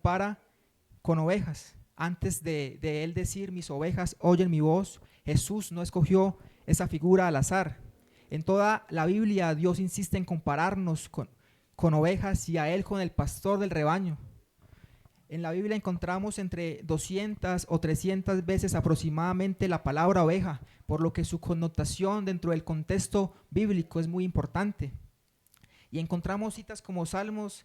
compara con ovejas. Antes de él decir mis ovejas oyen mi voz, Jesús no escogió esa figura al azar. En toda la Biblia Dios insiste en compararnos con ovejas y a Él con el pastor del rebaño. En la Biblia encontramos entre 200 o 300 veces aproximadamente la palabra oveja, por lo que su connotación dentro del contexto bíblico es muy importante. Y encontramos citas como Salmos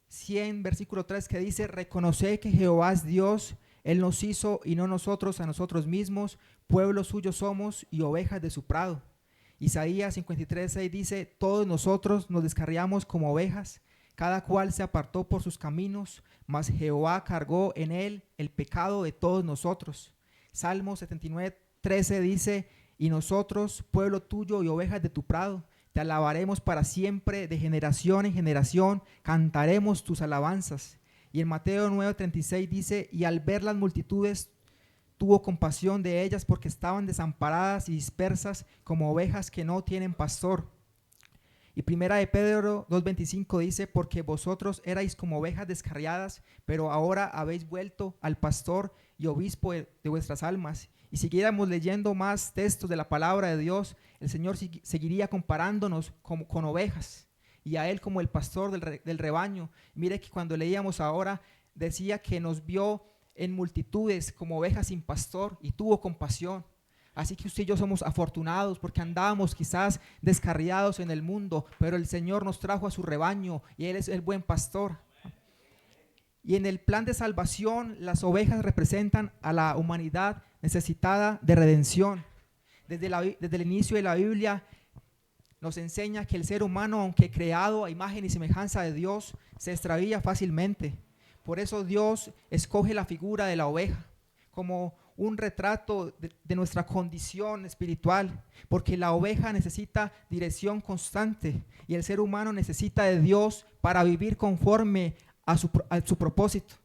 100, versículo 3, que dice: reconoced que Jehová es Dios, Él nos hizo y no nosotros a nosotros mismos, pueblo suyo somos y ovejas de su prado. Isaías 53, 6 dice: todos nosotros nos descarriamos como ovejas, cada cual se apartó por sus caminos, mas Jehová cargó en él el pecado de todos nosotros. Salmo 79, 13 dice: y nosotros, pueblo tuyo y ovejas de tu prado, te alabaremos para siempre, de generación en generación, cantaremos tus alabanzas. Y en Mateo 9:36 dice: y al ver las multitudes, tuvo compasión de ellas porque estaban desamparadas y dispersas como ovejas que no tienen pastor. Y primera de Pedro 2:25 dice: porque vosotros erais como ovejas descarriadas, pero ahora habéis vuelto al pastor y obispo de vuestras almas. Y siguiéramos leyendo más textos de la palabra de Dios, el Señor seguiría comparándonos con ovejas y a Él como el pastor del rebaño. Mire que cuando leíamos ahora decía que nos vio en multitudes como ovejas sin pastor y tuvo compasión. Así que usted y yo somos afortunados porque andábamos quizás descarriados en el mundo, pero el Señor nos trajo a su rebaño y Él es el buen pastor. Y en el plan de salvación, las ovejas representan a la humanidad necesitada de redención. Desde el inicio de la Biblia nos enseña que el ser humano, aunque creado a imagen y semejanza de Dios, se extravía fácilmente. Por eso Dios escoge la figura de la oveja como un retrato de nuestra condición espiritual, porque la oveja necesita dirección constante y el ser humano necesita de Dios para vivir conforme a su propósito.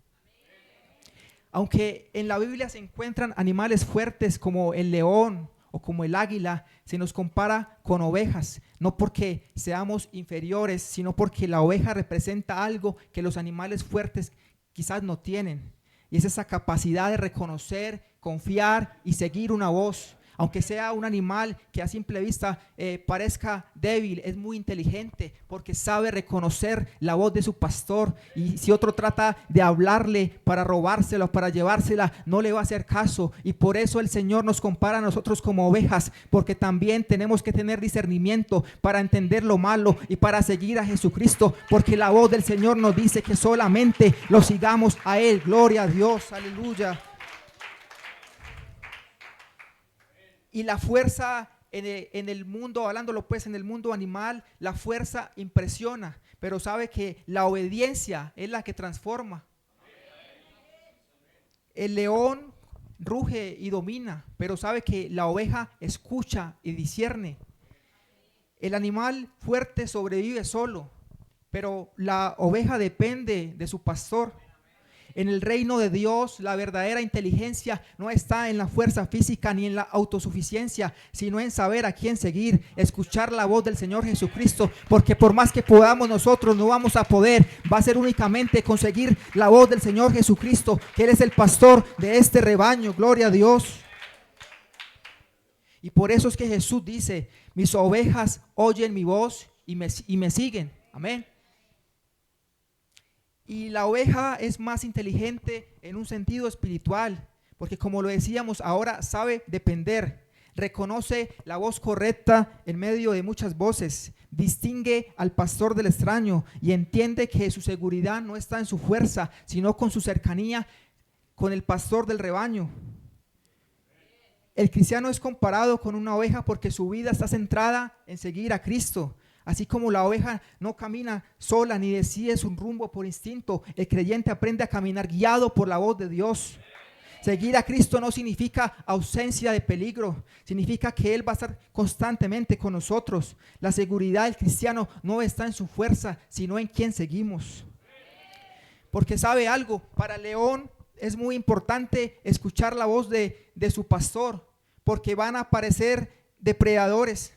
Aunque en la Biblia se encuentran animales fuertes como el león o como el águila, se nos compara con ovejas, no porque seamos inferiores, sino porque la oveja representa algo que los animales fuertes quizás no tienen, y es esa capacidad de reconocer, confiar y seguir una voz. Aunque sea un animal que a simple vista parezca débil, es muy inteligente porque sabe reconocer la voz de su pastor, y si otro trata de hablarle para robársela o para llevársela, no le va a hacer caso. Y por eso el Señor nos compara a nosotros como ovejas, porque también tenemos que tener discernimiento para entender lo malo y para seguir a Jesucristo, porque la voz del Señor nos dice que solamente lo sigamos a Él. Gloria a Dios, aleluya. Y la fuerza en el mundo, hablándolo pues en el mundo animal, la fuerza impresiona, pero sabe que la obediencia es la que transforma. El león ruge y domina, pero sabe que la oveja escucha y discierne. El animal fuerte sobrevive solo, pero la oveja depende de su pastor. En el reino de Dios, la verdadera inteligencia no está en la fuerza física ni en la autosuficiencia, sino en saber a quién seguir, escuchar la voz del Señor Jesucristo, porque por más que podamos nosotros no vamos a poder, va a ser únicamente conseguir la voz del Señor Jesucristo, que Él es el pastor de este rebaño. Gloria a Dios. Y por eso es que Jesús dice: mis ovejas oyen mi voz y me siguen. Amén. Y la oveja es más inteligente en un sentido espiritual, porque como lo decíamos, ahora sabe depender, reconoce la voz correcta en medio de muchas voces, distingue al pastor del extraño y entiende que su seguridad no está en su fuerza, sino con su cercanía con el pastor del rebaño. El cristiano es comparado con una oveja porque su vida está centrada en seguir a Cristo. Así como la oveja no camina sola ni decide su rumbo por instinto, el creyente aprende a caminar guiado por la voz de Dios. Seguir a Cristo no significa ausencia de peligro, significa que Él va a estar constantemente con nosotros. La seguridad del cristiano no está en su fuerza, sino en quien seguimos. Porque sabe algo, para el león es muy importante escuchar la voz de su pastor, porque van a aparecer depredadores.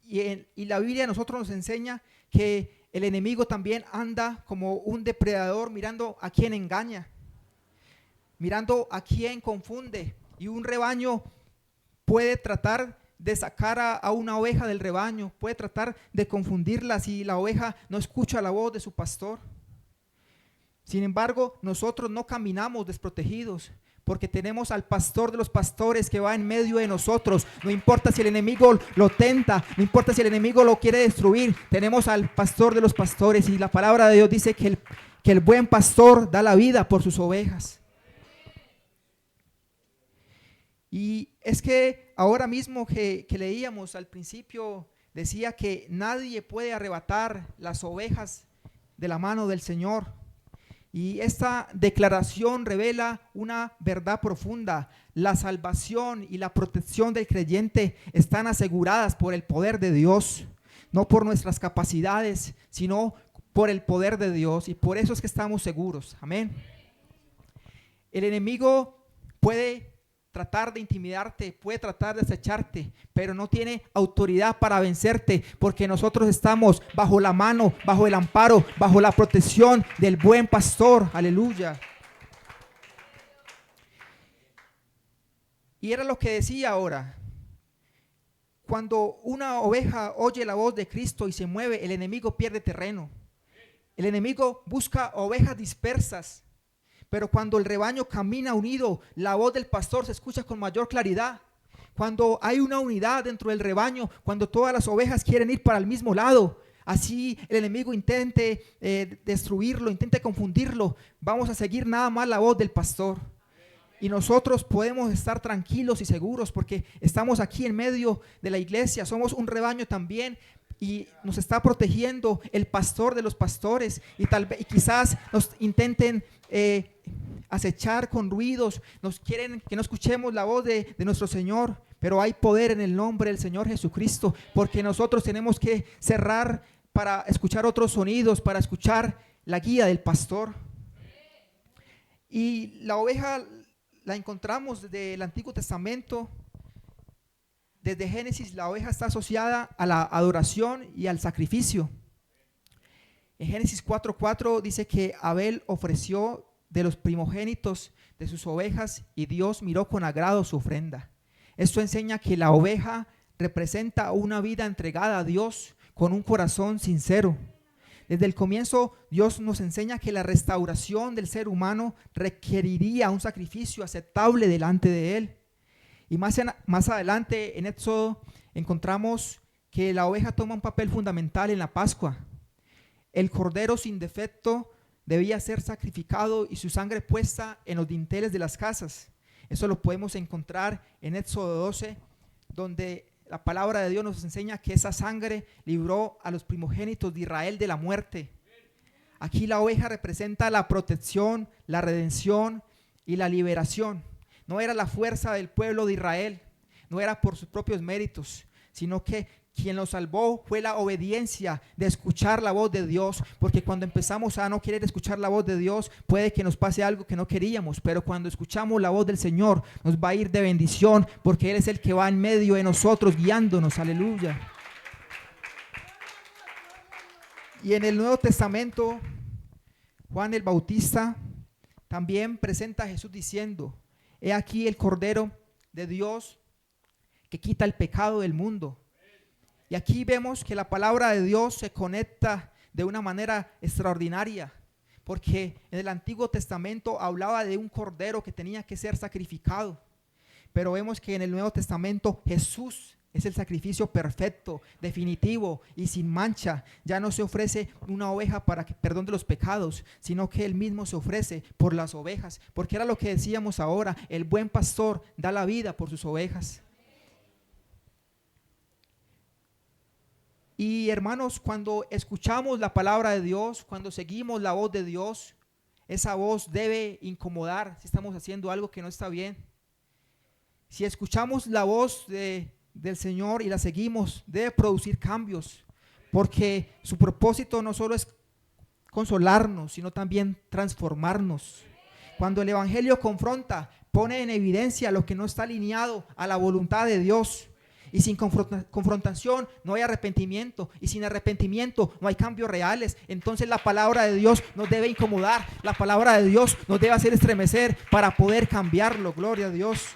Y la Biblia a nosotros nos enseña que el enemigo también anda como un depredador mirando a quién engaña, mirando a quién confunde. Y un rebaño puede tratar de sacar a una oveja del rebaño, puede tratar de confundirla si la oveja no escucha la voz de su pastor. Sin embargo, nosotros no caminamos desprotegidos, porque tenemos al pastor de los pastores que va en medio de nosotros. No importa si el enemigo lo tenta, no importa si el enemigo lo quiere destruir, tenemos al pastor de los pastores, y la palabra de Dios dice que el buen pastor da la vida por sus ovejas. Y es que ahora mismo que leíamos al principio, decía que nadie puede arrebatar las ovejas de la mano del Señor. Y esta declaración revela una verdad profunda. La salvación y la protección del creyente están aseguradas por el poder de Dios, no por nuestras capacidades, sino por el poder de Dios. Y por eso es que estamos seguros. Amén. El enemigo puede tratar de intimidarte, puede tratar de acecharte, pero no tiene autoridad para vencerte, porque nosotros estamos bajo la mano, bajo el amparo, bajo la protección del buen pastor. Aleluya. Y era lo que decía ahora. Cuando una oveja oye la voz de Cristo y se mueve, el enemigo pierde terreno. El enemigo busca ovejas dispersas. Pero cuando el rebaño camina unido, la voz del pastor se escucha con mayor claridad. Cuando hay una unidad dentro del rebaño, cuando todas las ovejas quieren ir para el mismo lado, así el enemigo intente destruirlo, intente confundirlo, vamos a seguir nada más la voz del pastor. Y nosotros podemos estar tranquilos y seguros porque estamos aquí en medio de la iglesia, somos un rebaño también. Y nos está protegiendo el pastor de los pastores, y quizás nos intenten acechar con ruidos, nos quieren que no escuchemos la voz de nuestro Señor, pero hay poder en el nombre del Señor Jesucristo, porque nosotros tenemos que cerrar para escuchar otros sonidos, para escuchar la guía del pastor. Y la oveja la encontramos desde el Antiguo Testamento. Desde Génesis, la oveja está asociada a la adoración y al sacrificio. En Génesis 4:4 dice que Abel ofreció de los primogénitos de sus ovejas y Dios miró con agrado su ofrenda. Esto enseña que la oveja representa una vida entregada a Dios con un corazón sincero. Desde el comienzo, Dios nos enseña que la restauración del ser humano requeriría un sacrificio aceptable delante de Él. Y más adelante en Éxodo encontramos que la oveja toma un papel fundamental en la Pascua. El cordero sin defecto debía ser sacrificado y su sangre puesta en los dinteles de las casas. Eso lo podemos encontrar en Éxodo 12, donde la palabra de Dios nos enseña que esa sangre libró a los primogénitos de Israel de la muerte. Aquí la oveja representa la protección, la redención y la liberación. No era la fuerza del pueblo de Israel, no era por sus propios méritos, sino que quien los salvó fue la obediencia de escuchar la voz de Dios, porque cuando empezamos a no querer escuchar la voz de Dios, puede que nos pase algo que no queríamos, pero cuando escuchamos la voz del Señor, nos va a ir de bendición, porque Él es el que va en medio de nosotros, guiándonos. Aleluya. Y en el Nuevo Testamento, Juan el Bautista también presenta a Jesús diciendo: he aquí el Cordero de Dios que quita el pecado del mundo. Y aquí vemos que la palabra de Dios se conecta de una manera extraordinaria, porque en el Antiguo Testamento hablaba de un cordero que tenía que ser sacrificado, pero vemos que en el Nuevo Testamento Jesús es el sacrificio perfecto, definitivo y sin mancha. Ya no se ofrece una oveja para perdón de los pecados, sino que Él mismo se ofrece por las ovejas, porque era lo que decíamos ahora, el buen pastor da la vida por sus ovejas. Y hermanos, cuando escuchamos la palabra de Dios, cuando seguimos la voz de Dios, esa voz debe incomodar si estamos haciendo algo que no está bien. Si escuchamos la voz del Señor y la seguimos, debe producir cambios, porque su propósito no solo es consolarnos, sino también transformarnos. Cuando el Evangelio confronta, pone en evidencia lo que no está alineado a la voluntad de Dios. Y sin confrontación no hay arrepentimiento. Y sin arrepentimiento no hay cambios reales. Entonces la palabra de Dios nos debe incomodar. La palabra de Dios nos debe hacer estremecer para poder cambiarlo. Gloria a Dios.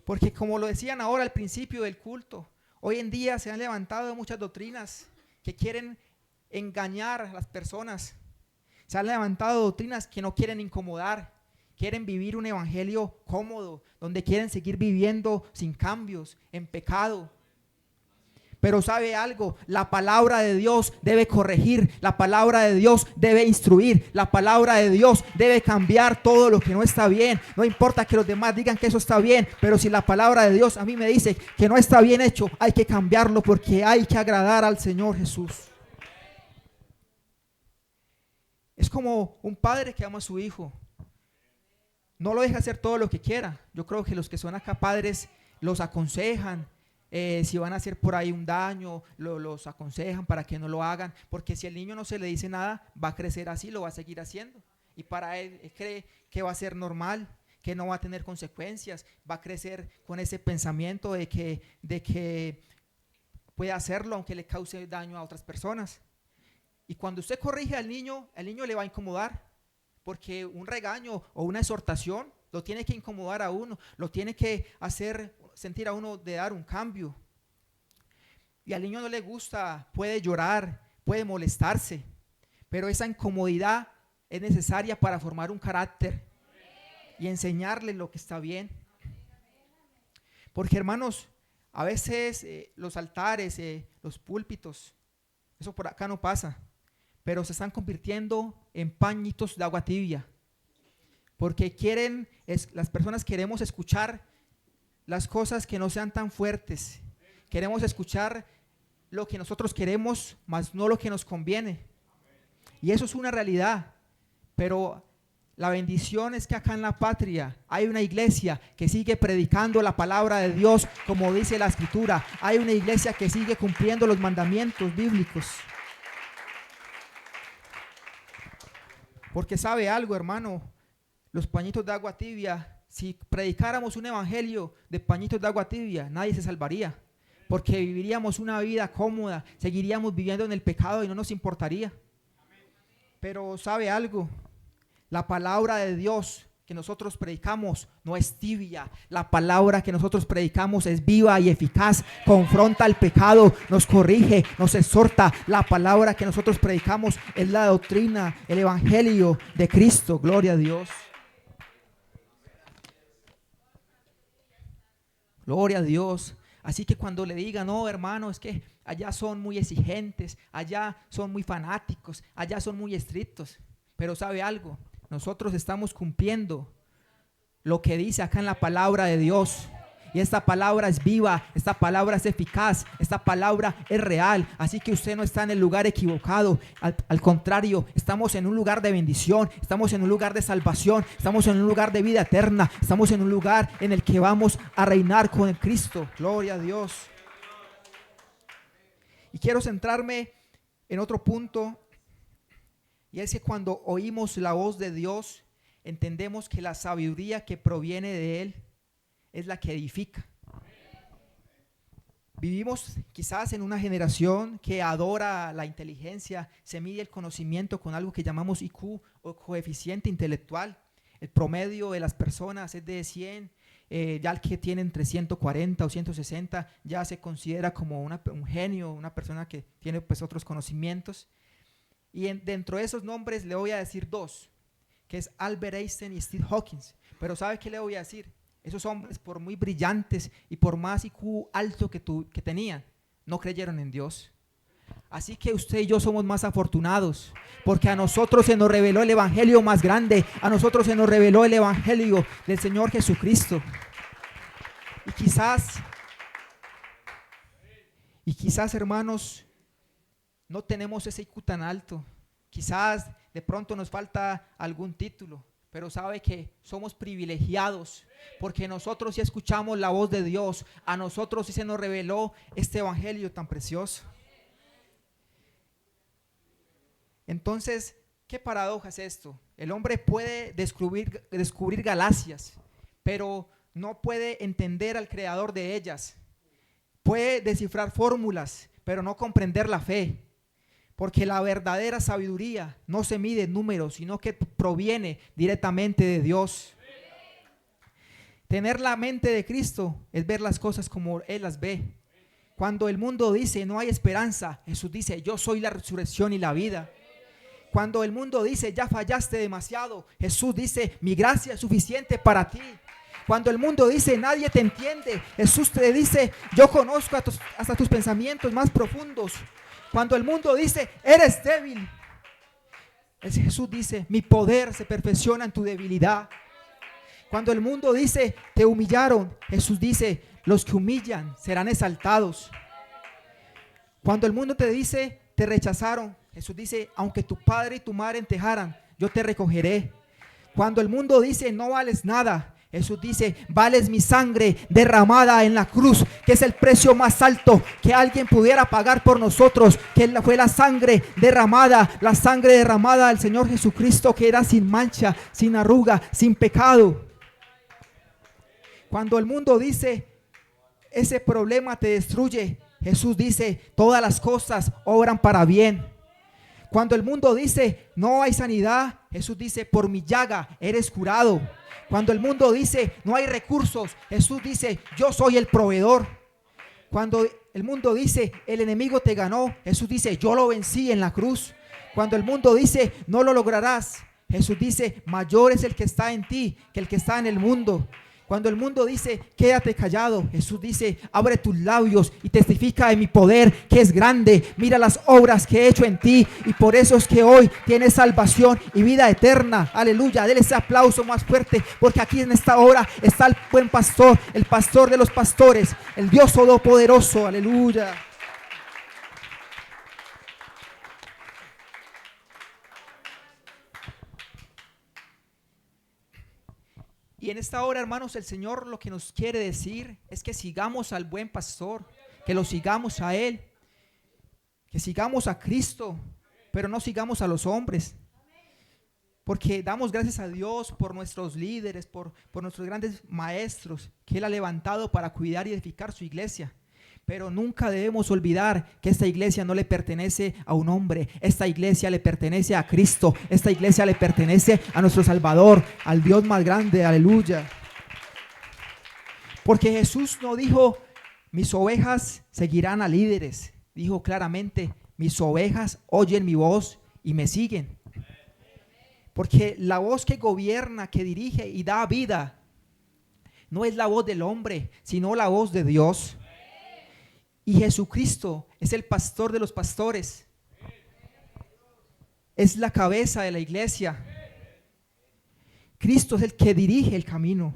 Porque como lo decían ahora al principio del culto, hoy en día se han levantado muchas doctrinas que quieren engañar a las personas. Se han levantado doctrinas que no quieren incomodar, quieren vivir un evangelio cómodo, donde quieren seguir viviendo sin cambios, en pecado. Pero ¿sabe algo? La palabra de Dios debe corregir, la palabra de Dios debe instruir, la palabra de Dios debe cambiar todo lo que no está bien. No importa que los demás digan que eso está bien, pero si la palabra de Dios a mí me dice que no está bien hecho, hay que cambiarlo porque hay que agradar al Señor Jesús. Es como un padre que ama a su hijo. No lo deja hacer todo lo que quiera. Yo creo que los que son acá padres los aconsejan. Si van a hacer por ahí un daño, los aconsejan para que no lo hagan, porque si al niño no se le dice nada, va a crecer así, lo va a seguir haciendo. Y para él cree que va a ser normal, que no va a tener consecuencias, va a crecer con ese pensamiento de que puede hacerlo aunque le cause daño a otras personas. Y cuando usted corrige al niño le va a incomodar, porque un regaño o una exhortación lo tiene que incomodar a uno, lo tiene que hacer sentir a uno de dar un cambio. Y al niño no le gusta, puede llorar, puede molestarse, pero esa incomodidad es necesaria para formar un carácter y enseñarle lo que está bien. Porque hermanos, a veces los altares, los púlpitos, eso por acá no pasa, pero se están convirtiendo en pañitos de agua tibia, porque las personas queremos escuchar las cosas que no sean tan fuertes, queremos escuchar lo que nosotros queremos, mas no lo que nos conviene, y eso es una realidad. Pero la bendición es que acá en la patria hay una iglesia que sigue predicando la palabra de Dios como dice la escritura, hay una iglesia que sigue cumpliendo los mandamientos bíblicos. Porque sabe algo, hermano, los pañitos de agua tibia, si predicáramos un evangelio de pañitos de agua tibia, nadie se salvaría, porque viviríamos una vida cómoda, seguiríamos viviendo en el pecado y no nos importaría. Pero sabe algo, la palabra de Dios que nosotros predicamos no es tibia, la palabra que nosotros predicamos es viva y eficaz, confronta el pecado, nos corrige, nos exhorta. La palabra que nosotros predicamos es la doctrina, el evangelio de Cristo, gloria a Dios. Gloria a Dios. Así que cuando le digan, no hermano, es que allá son muy exigentes, allá son muy fanáticos, allá son muy estrictos, pero ¿sabe algo? Nosotros estamos cumpliendo lo que dice acá en la palabra de Dios. Y esta palabra es viva, esta palabra es eficaz, esta palabra es real. Así que usted no está en el lugar equivocado. Al contrario, estamos en un lugar de bendición, estamos en un lugar de salvación, estamos en un lugar de vida eterna, estamos en un lugar en el que vamos a reinar con el Cristo. Gloria a Dios. Y quiero centrarme en otro punto. Y es que cuando oímos la voz de Dios, entendemos que la sabiduría que proviene de Él es la que edifica. Vivimos quizás en una generación que adora la inteligencia, se mide el conocimiento con algo que llamamos IQ o coeficiente intelectual. El promedio de las personas es de 100, ya el que tiene entre 140 o 160 ya se considera como un genio, una persona que tiene pues otros conocimientos. Y dentro de esos nombres le voy a decir dos, que es Albert Einstein y Steve Hawking. Pero ¿sabe qué le voy a decir? Esos hombres, por muy brillantes y por más IQ alto que tenían, no creyeron en Dios. Así que usted y yo somos más afortunados, porque a nosotros se nos reveló el evangelio más grande, a nosotros se nos reveló el evangelio del Señor Jesucristo. Y quizás hermanos, no tenemos ese IQ tan alto, quizás de pronto nos falta algún título, pero sabe que somos privilegiados porque nosotros sí escuchamos la voz de Dios, a nosotros sí se nos reveló este evangelio tan precioso. Entonces, ¿qué paradoja es esto? El hombre puede descubrir galaxias, pero no puede entender al creador de ellas. Puede descifrar fórmulas, pero no comprender la fe. Porque la verdadera sabiduría no se mide en números, sino que proviene directamente de Dios. Tener la mente de Cristo es ver las cosas como Él las ve. Cuando el mundo dice no hay esperanza, Jesús dice yo soy la resurrección y la vida. Cuando el mundo dice ya fallaste demasiado, Jesús dice mi gracia es suficiente para ti. Cuando el mundo dice nadie te entiende, Jesús te dice yo conozco hasta tus pensamientos más profundos. Cuando el mundo dice eres débil, Jesús dice mi poder se perfecciona en tu debilidad. Cuando el mundo dice te humillaron, Jesús dice los que humillan serán exaltados. Cuando el mundo te dice te rechazaron, Jesús dice aunque tu padre y tu madre te dejaran, yo te recogeré. Cuando el mundo dice no vales nada, Jesús dice vales mi sangre derramada en la cruz, que es el precio más alto que alguien pudiera pagar por nosotros, que fue la sangre derramada del Señor Jesucristo, que era sin mancha, sin arruga, sin pecado. Cuando el mundo dice ese problema te destruye, Jesús dice todas las cosas obran para bien. Cuando el mundo dice no hay sanidad, Jesús dice por mi llaga eres curado. Cuando el mundo dice no hay recursos, Jesús dice yo soy el proveedor. Cuando el mundo dice el enemigo te ganó, Jesús dice yo lo vencí en la cruz. Cuando el mundo dice no lo lograrás, Jesús dice mayor es el que está en ti que el que está en el mundo. Cuando el mundo dice quédate callado, Jesús dice abre tus labios y testifica de mi poder que es grande. Mira las obras que he hecho en ti, y por eso es que hoy tienes salvación y vida eterna. Aleluya, déle ese aplauso más fuerte, porque aquí en esta hora está el buen pastor, el pastor de los pastores, el Dios todopoderoso. Aleluya. Y en esta hora, hermanos, el Señor lo que nos quiere decir es que sigamos al buen pastor, que lo sigamos a Él, que sigamos a Cristo, pero no sigamos a los hombres. Porque damos gracias a Dios por nuestros líderes, por nuestros grandes maestros que Él ha levantado para cuidar y edificar su iglesia. Pero nunca debemos olvidar que esta iglesia no le pertenece a un hombre. Esta iglesia le pertenece a Cristo. Esta iglesia le pertenece a nuestro Salvador, al Dios más grande. Aleluya. Porque Jesús no dijo, mis ovejas seguirán a líderes. Dijo claramente, mis ovejas oyen mi voz y me siguen. Porque la voz que gobierna, que dirige y da vida, no es la voz del hombre, sino la voz de Dios. Y Jesucristo es el pastor de los pastores. Es la cabeza de la iglesia. Cristo es el que dirige el camino.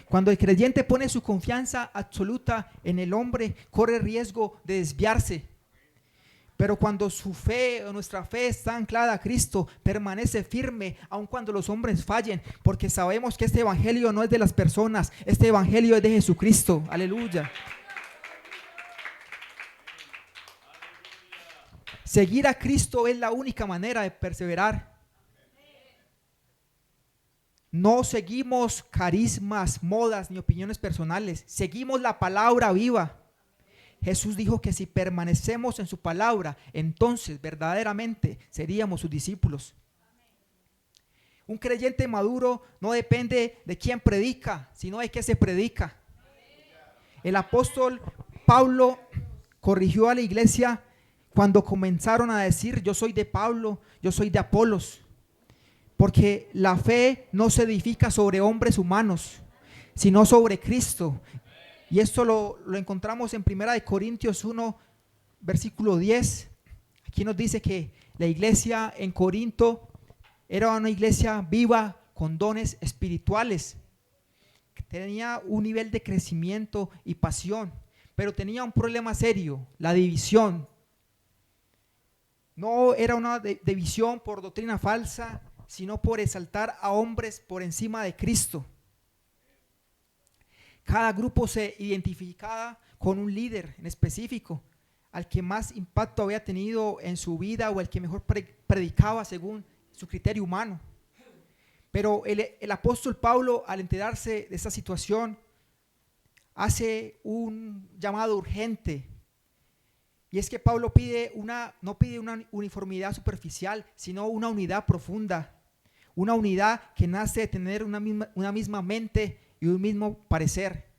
Cuando el creyente pone su confianza absoluta en el hombre, corre riesgo de desviarse. Pero cuando su fe o nuestra fe está anclada a Cristo, permanece firme aun cuando los hombres fallen, porque sabemos que este evangelio no es de las personas, este evangelio es de Jesucristo. Aleluya. Seguir a Cristo es la única manera de perseverar. No seguimos carismas, modas ni opiniones personales. Seguimos la palabra viva. Jesús dijo que si permanecemos en su palabra, entonces verdaderamente seríamos sus discípulos. Un creyente maduro no depende de quién predica, sino de qué se predica. El apóstol Pablo corrigió a la iglesia cuando comenzaron a decir yo soy de Pablo, yo soy de Apolos, porque la fe no se edifica sobre hombres humanos, sino sobre Cristo. Y esto lo encontramos en 1 Corintios 1, versículo 10. Aquí nos dice que la iglesia en Corinto era una iglesia viva con dones espirituales, que tenía un nivel de crecimiento y pasión, pero tenía un problema serio, la división. No era una división por doctrina falsa, sino por exaltar a hombres por encima de Cristo. Cada grupo se identificaba con un líder en específico, al que más impacto había tenido en su vida o el que mejor predicaba según su criterio humano. Pero el apóstol Pablo, al enterarse de esta situación, hace un llamado urgente. Y es que Pablo no pide una uniformidad superficial, sino una unidad profunda. Una unidad que nace de tener una misma mente y un mismo parecer.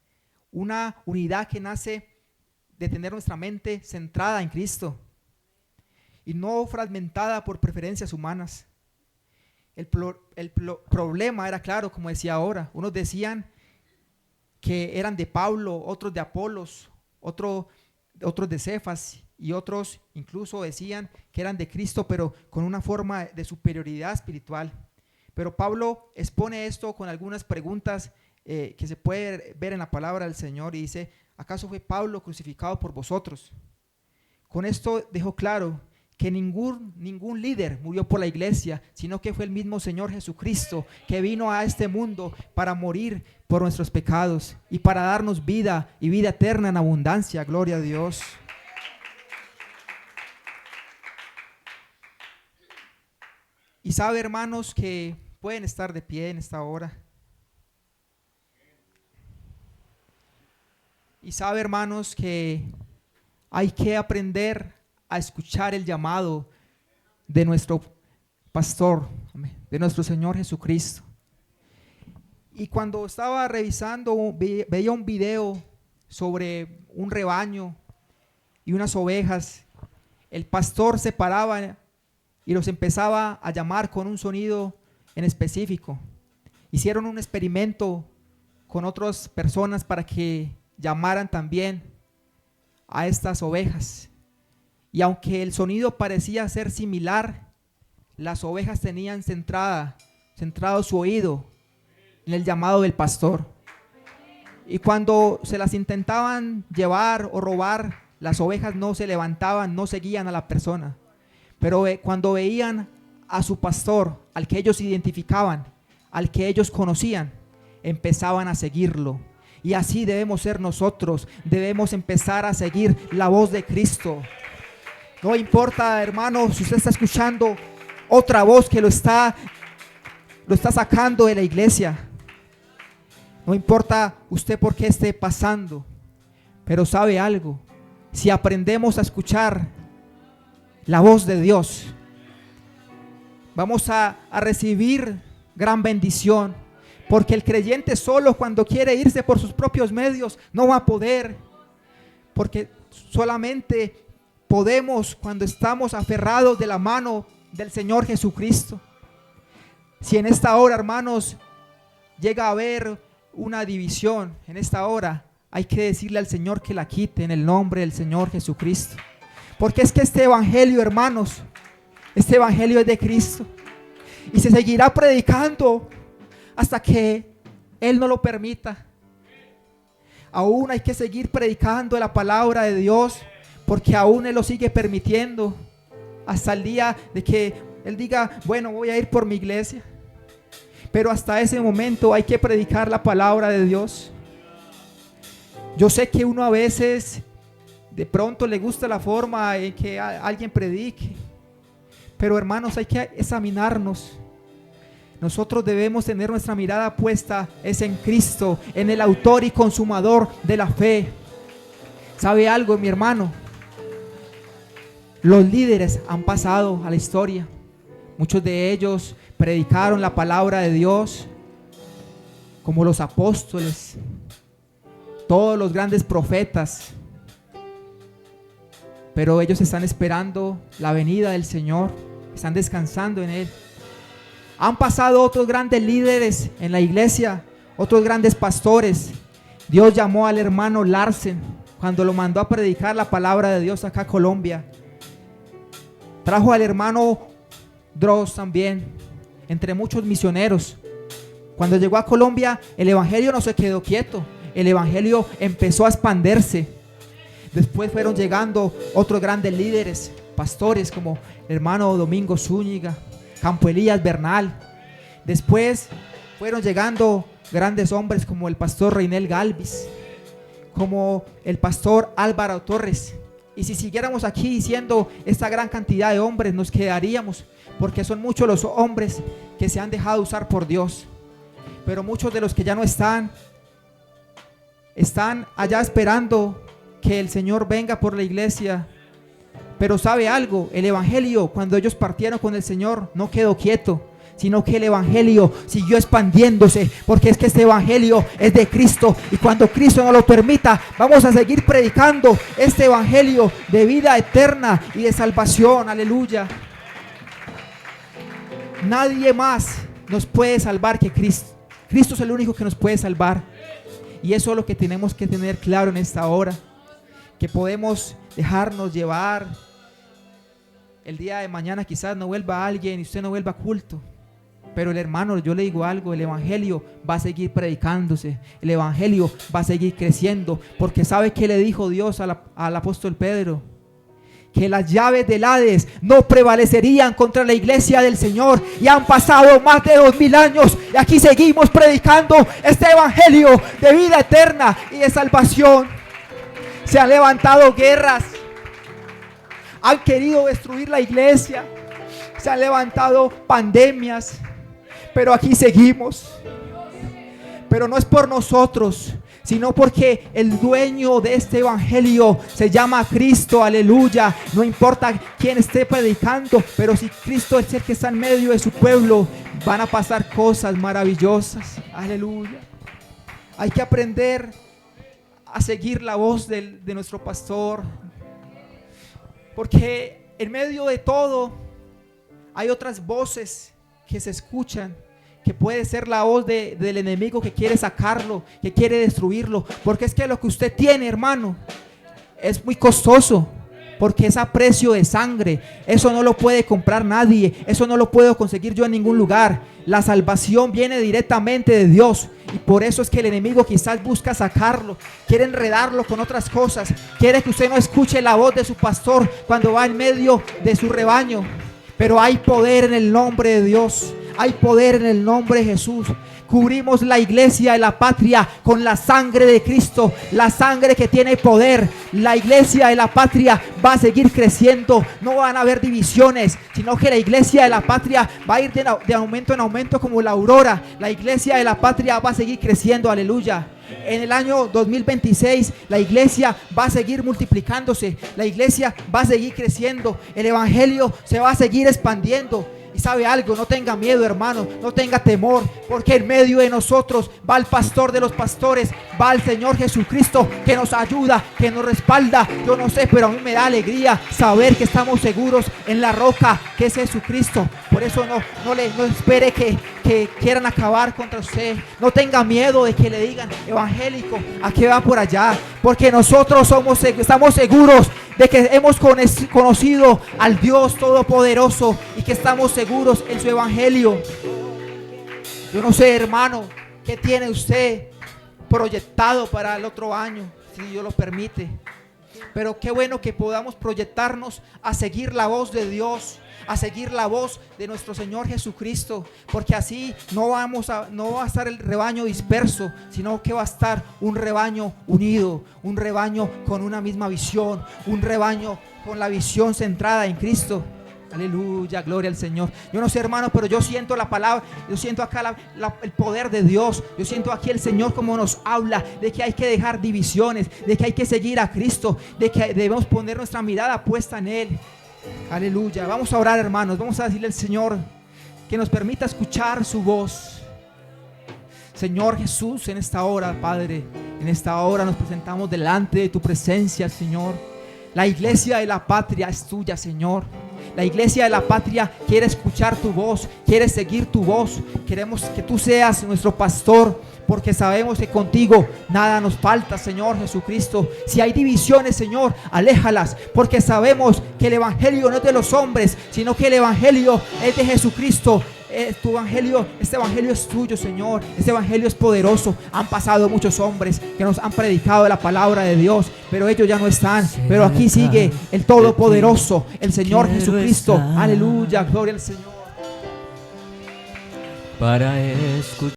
Una unidad que nace de tener nuestra mente centrada en Cristo y no fragmentada por preferencias humanas. El problema era claro, como decía ahora. Unos decían que eran de Pablo, otros de Apolos, otros de Cefas, y otros incluso decían que eran de Cristo, pero con una forma de superioridad espiritual. Pero Pablo expone esto con algunas preguntas que se puede ver en la palabra del Señor, y dice: ¿acaso fue Pablo crucificado por vosotros? Con esto dejó claro que ningún líder murió por la iglesia, sino que fue el mismo Señor Jesucristo que vino a este mundo para morir por nuestros pecados y para darnos vida y vida eterna en abundancia. Gloria a Dios. Y sabe, hermanos, que pueden estar de pie en esta hora. Y sabe, hermanos, que hay que aprender a escuchar el llamado de nuestro pastor, de nuestro Señor Jesucristo. Y cuando estaba revisando, veía un video sobre un rebaño y unas ovejas. El pastor se paraba y los empezaba a llamar con un sonido en específico. Hicieron un experimento con otras personas para que llamaran también a estas ovejas. Y aunque el sonido parecía ser similar, las ovejas tenían centrado su oído en el llamado del pastor. Y cuando se las intentaban llevar o robar, las ovejas no se levantaban, no seguían a la persona. Pero cuando veían a su pastor, al que ellos identificaban, al que ellos conocían, empezaban a seguirlo. Y así debemos ser nosotros. Debemos empezar a seguir la voz de Cristo. No importa, hermano, si usted está escuchando otra voz que lo está sacando de la iglesia. No importa usted por qué esté pasando. Pero sabe algo, si aprendemos a escuchar la voz de Dios, vamos a recibir gran bendición. Porque el creyente solo, cuando quiere irse por sus propios medios, no va a poder. Porque solamente podemos cuando estamos aferrados de la mano del Señor Jesucristo. Si en esta hora, hermanos, llega a haber una división, en esta hora hay que decirle al Señor que la quite en el nombre del Señor Jesucristo. Porque es que este evangelio, hermanos, este evangelio es de Cristo y se seguirá predicando hasta que Él no lo permita. Aún hay que seguir predicando la palabra de Dios, porque aún Él lo sigue permitiendo hasta el día de que Él diga: bueno, voy a ir por mi iglesia. Pero hasta ese momento hay que predicar la palabra de Dios. Yo sé que uno a veces de pronto le gusta la forma en que alguien predique, pero hermanos, hay que examinarnos. Nosotros debemos tener nuestra mirada puesta es en Cristo, en el autor y consumador de la fe. ¿Sabe algo, mi hermano? Los líderes han pasado a la historia. Muchos de ellos predicaron la palabra de Dios, como los apóstoles, todos los grandes profetas. Pero ellos están esperando la venida del Señor, están descansando en Él. Han pasado otros grandes líderes en la iglesia, otros grandes pastores. Dios llamó al hermano Larsen cuando lo mandó a predicar la palabra de Dios acá a Colombia. Trajo al hermano Dross también, entre muchos misioneros. Cuando llegó a Colombia, el evangelio no se quedó quieto, el evangelio empezó a expandirse. Después fueron llegando otros grandes líderes, pastores como el hermano Domingo Zúñiga, Campo Elías Bernal. Después fueron llegando grandes hombres como el pastor Reinel Galvis, como el pastor Álvaro Torres. Y si siguiéramos aquí diciendo esta gran cantidad de hombres, nos quedaríamos, porque son muchos los hombres que se han dejado usar por Dios. Pero muchos de los que ya no están están allá esperando que el Señor venga por la iglesia. Pero ¿sabe algo? El evangelio, cuando ellos partieron con el Señor, no quedó quieto, sino que el evangelio siguió expandiéndose, porque es que este evangelio es de Cristo, y cuando Cristo nos lo permita, vamos a seguir predicando este evangelio de vida eterna y de salvación. Aleluya. Nadie más nos puede salvar que Cristo. Cristo es el único que nos puede salvar, y eso es lo que tenemos que tener claro en esta hora, que podemos dejarnos llevar. El día de mañana quizás no vuelva alguien y usted no vuelva a culto, pero el hermano, yo le digo algo, el evangelio va a seguir predicándose, el evangelio va a seguir creciendo, porque ¿sabe qué le dijo Dios al apóstol Pedro? Que las llaves del Hades no prevalecerían contra la iglesia del Señor, y han pasado más de 2000 años y aquí seguimos predicando este evangelio de vida eterna y de salvación. Se han levantado guerras, han querido destruir la iglesia, se han levantado pandemias, pero aquí seguimos. Pero no es por nosotros, sino porque el dueño de este evangelio se llama Cristo. Aleluya. No importa quién esté predicando, pero si Cristo es el que está en medio de su pueblo, van a pasar cosas maravillosas. Aleluya. Hay que aprender a seguir la voz de nuestro pastor, porque en medio de todo hay otras voces que se escuchan, que puede ser la voz del enemigo que quiere sacarlo, que quiere destruirlo, porque es que lo que usted tiene, hermano, es muy costoso, porque es a precio de sangre. Eso no lo puede comprar nadie, eso no lo puedo conseguir yo en ningún lugar. La salvación viene directamente de Dios, y por eso es que el enemigo quizás busca sacarlo, quiere enredarlo con otras cosas, quiere que usted no escuche la voz de su pastor cuando va en medio de su rebaño. Pero hay poder en el nombre de Dios, hay poder en el nombre de Jesús. Cubrimos la iglesia de la patria con la sangre de Cristo, la sangre que tiene poder. La iglesia de la patria va a seguir creciendo, no van a haber divisiones, sino que la iglesia de la patria va a ir de aumento en aumento como la aurora. La iglesia de la patria va a seguir creciendo, aleluya. En el año 2026 la iglesia va a seguir multiplicándose, la iglesia va a seguir creciendo, el evangelio se va a seguir expandiendo. Y sabe algo, no tenga miedo, hermano, no tenga temor, porque en medio de nosotros va el pastor de los pastores, va el Señor Jesucristo, que nos ayuda, que nos respalda. Yo no sé, pero a mí me da alegría saber que estamos seguros en la roca que es Jesucristo. Por eso no espere que quieran acabar contra usted. No tenga miedo de que le digan: evangélico, ¿a qué va por allá? Porque nosotros estamos seguros de que hemos conocido al Dios Todopoderoso y que estamos seguros en su evangelio. Yo no sé, hermano, ¿qué tiene usted proyectado para el otro año? Si Dios lo permite. Pero qué bueno que podamos proyectarnos a seguir la voz de Dios, a seguir la voz de nuestro Señor Jesucristo, porque así no va a estar el rebaño disperso, sino que va a estar un rebaño unido, un rebaño con una misma visión, un rebaño con la visión centrada en Cristo. Aleluya, gloria al Señor. Yo no sé, hermano, pero yo siento la palabra, yo siento acá el poder de Dios. Yo siento aquí el Señor como nos habla de que hay que dejar divisiones, de que hay que seguir a Cristo, de que debemos poner nuestra mirada puesta en Él. Aleluya. Vamos a orar, hermanos. Vamos a decirle al Señor que nos permita escuchar su voz. Señor Jesús, en esta hora, Padre, en esta hora nos presentamos delante de tu presencia, Señor. La iglesia de la patria es tuya, Señor. La iglesia de la patria quiere escuchar tu voz, quiere seguir tu voz. Queremos que tú seas nuestro pastor, porque sabemos que contigo nada nos falta, Señor Jesucristo. Si hay divisiones, Señor, aléjalas, porque sabemos que el evangelio no es de los hombres, sino que el evangelio es de Jesucristo. Este evangelio es tuyo, Señor. Este evangelio es poderoso. Han pasado muchos hombres que nos han predicado la palabra de Dios, pero ellos ya no están. Pero aquí sigue el Todopoderoso, el Señor Jesucristo. Aleluya, gloria al Señor. Para escuchar